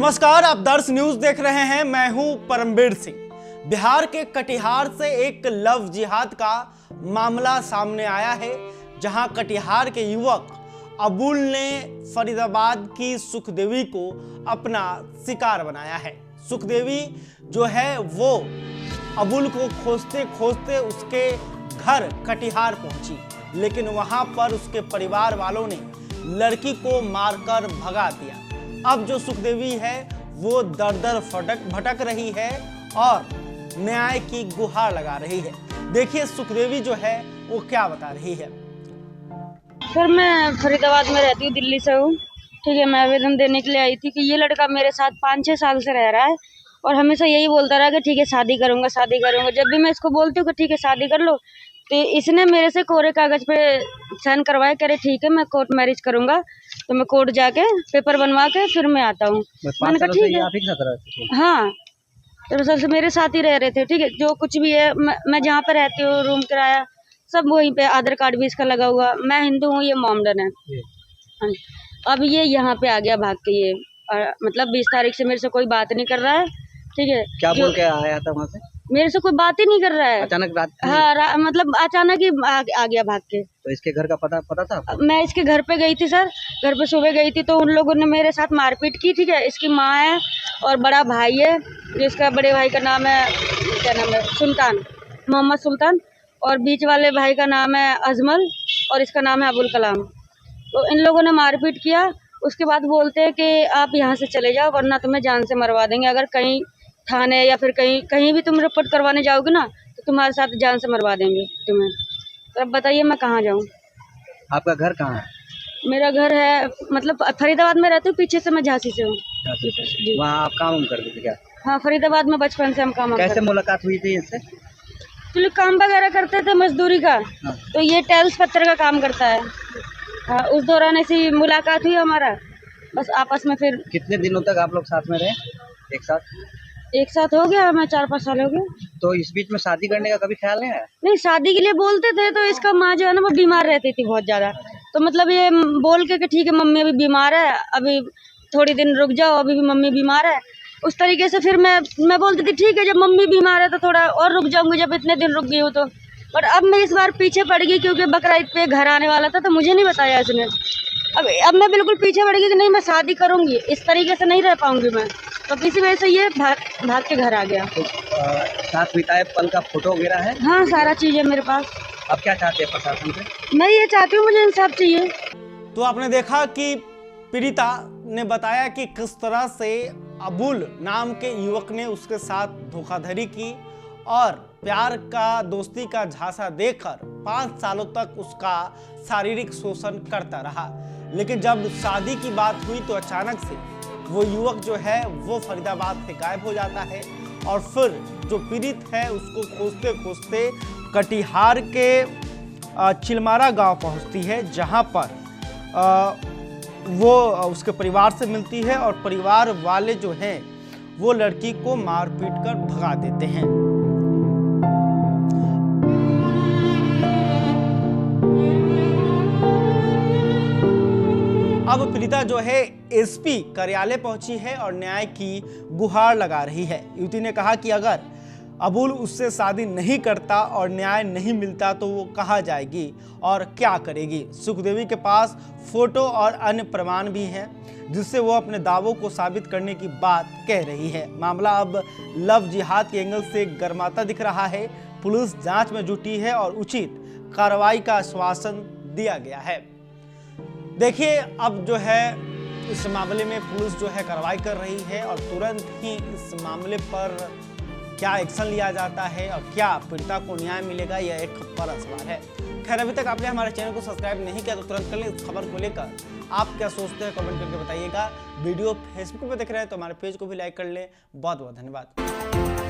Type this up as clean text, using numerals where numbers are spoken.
नमस्कार, आप दर्श न्यूज देख रहे हैं। मैं हूं परमवीर सिंह। बिहार के कटिहार से एक लव जिहाद का मामला सामने आया है, जहां कटिहार के युवक अबुल ने फरीदाबाद की सुखदेवी को अपना शिकार बनाया है। सुखदेवी जो है वो अबुल को खोजते खोजते उसके घर कटिहार पहुंची, लेकिन वहां पर उसके परिवार वालों ने लड़की को मारकर भगा दिया। अब जो सुखदेवी है वो दर दर भटक रही है और न्याय की गुहार लगा रही है। देखिए सुखदेवी जो है वो क्या बता रही है। सर, मैं फरीदाबाद में रहती हूँ, दिल्ली से हूँ। ठीक है, मैं आवेदन देने के लिए आई थी कि ये लड़का मेरे साथ 5-6 साल से रह रहा है और हमेशा यही बोलता रहा कि ठीक है शादी करूंगा शादी करूंगा। जब भी मैं इसको बोलती हूँ कि ठीक है शादी कर लो, तो इसने मेरे से कोरे कागज पे साइन करवाए, कह रहे ठीक है मैं कोर्ट मैरिज करूंगा। तो मैं कोर्ट जाके पेपर बनवा के फिर मैं आता हूँ। मैंने कहा ठीक है। हाँ, तो सर से मेरे साथ ही रह रहे थे। ठीक है, जो कुछ भी है मैं जहाँ पे रहती हूँ, रूम किराया सब वहीं पे, आधार कार्ड भी इसका लगा हुआ। मैं हिंदू हूँ, ये मोमडन है। हाँ, अब ये यहाँ पे आ गया भाग के। ये मतलब 20 तारीख से मेरे से कोई बात नहीं कर रहा है। ठीक है, क्या बोल के आया था वहाँ से? मेरे से कोई बात ही नहीं कर रहा है। अचानक रात? हाँ, मतलब अचानक ही आ गया भाग के। तो इसके घर का पता था आपको? मैं इसके घर पे गई थी सर, घर पे सुबह गई थी तो उन लोगों ने मेरे साथ मारपीट की। ठीक है, इसकी माँ है और बड़ा भाई है, जिसका बड़े भाई का नाम है, क्या नाम है, सुल्तान, मोहम्मद सुल्तान, और बीच वाले भाई का नाम है अजमल और इसका नाम है अबुल कलाम। तो इन लोगों ने मारपीट किया। उसके बाद बोलते हैं कि आप यहाँ से चले जाओ वरना तुम्हें जान से मरवा देंगे। अगर कहीं थाने या फिर कहीं भी तुम रिपोर्ट करवाने जाओगे ना तो तुम्हारे साथ जान से मरवा देंगे तुम्हें। तो अब बताइए मैं कहाँ जाऊँ? आपका घर कहाँ है? मेरा घर है मतलब फरीदाबाद में रहती हूँ, पीछे से मैं झांसी से हूँ। वहाँ आप काम करते थे क्या? हाँ, फरीदाबाद में बचपन से हम काम कैसे मुलाकात हुई थी इससे? तो काम वगैरह करते थे मजदूरी का। हाँ। तो ये टाइल्स पत्थर का काम करता है। हाँ, उस दौरान ऐसी मुलाकात हुई हमारा, बस आपस में। फिर कितने दिनों तक आप लोग साथ में रहे? एक साथ हो गया, हमें 4-5 साल हो गए। तो इस बीच में शादी करने का कभी ख्याल नहीं आया? नहीं, शादी के लिए बोलते थे तो इसका माँ जो है ना वो बीमार रहती थी बहुत ज्यादा। तो मतलब ये बोल के कि ठीक है मम्मी अभी बीमार है, अभी थोड़ी दिन रुक जाओ, अभी भी मम्मी बीमार है, उस तरीके से फिर मैं बोलती थी ठीक है जब मम्मी बीमार है तो थोड़ा और रुक जाऊंगी, जब इतने दिन रुक गई हूँ तो। और अब मैं इस बार पीछे पड़ गई क्योंकि बकरा ईद पे घर आने वाला था तो मुझे नहीं बताया इसने। अब मैं बिल्कुल पीछे पड़ गई कि नहीं मैं शादी करूंगी, इस तरीके से नहीं रह पाऊंगी मैं। तो इसी वजह से ये भाग के घर आ गया। तो साथ बिताए पल का फोटो वगैरह है? हाँ, सारा चीज है मेरे पास। अब क्या चाहते हैं प्रशासन से? मैं ये चाहती हूँ मुझे इंसाफ चाहिए। तो आपने देखा कि पीड़िता ने बताया कि किस तरह से अबुल नाम के युवक ने उसके साथ धोखाधड़ी की और प्यार का, दोस्ती का झांसा देकर 5 सालों तक उसका शारीरिक शोषण करता रहा। लेकिन जब शादी की बात हुई तो अचानक से वो युवक जो है वो फरीदाबाद से गायब हो जाता है और फिर जो पीड़ित है उसको खोजते खोजते कटिहार के चिलमारा गांव पहुंचती है, जहां पर वो उसके परिवार से मिलती है और परिवार वाले जो हैं वो लड़की को मार पीट कर भगा देते हैं। अब पीड़िता जो है एसपी कार्यालय पहुंची है और न्याय की गुहार लगा रही है। युवती ने कहा कि अगर अबुल उससे शादी नहीं करता और न्याय नहीं मिलता तो वो कहाँ जाएगी और क्या करेगी। सुखदेवी के पास फोटो और अन्य प्रमाण भी हैं जिससे वो अपने दावों को साबित करने की बात कह रही है। मामला अब लव जिहाद के एंगल से गर्माता दिख रहा है। पुलिस जांच में जुटी है और उचित कार्रवाई का आश्वासन दिया गया है। देखिए अब जो है इस मामले में पुलिस जो है कार्रवाई कर रही है और तुरंत ही इस मामले पर क्या एक्शन लिया जाता है और क्या पीड़िता को न्याय मिलेगा, यह एक बड़ा सवाल है। खैर अभी तक आपने हमारे चैनल को सब्सक्राइब नहीं किया तो तुरंत कर लें। इस खबर को लेकर आप क्या सोचते हैं कमेंट करके बताइएगा। वीडियो फेसबुक पे देख रहे हैं तो हमारे पेज को भी लाइक कर लें। बहुत बहुत धन्यवाद।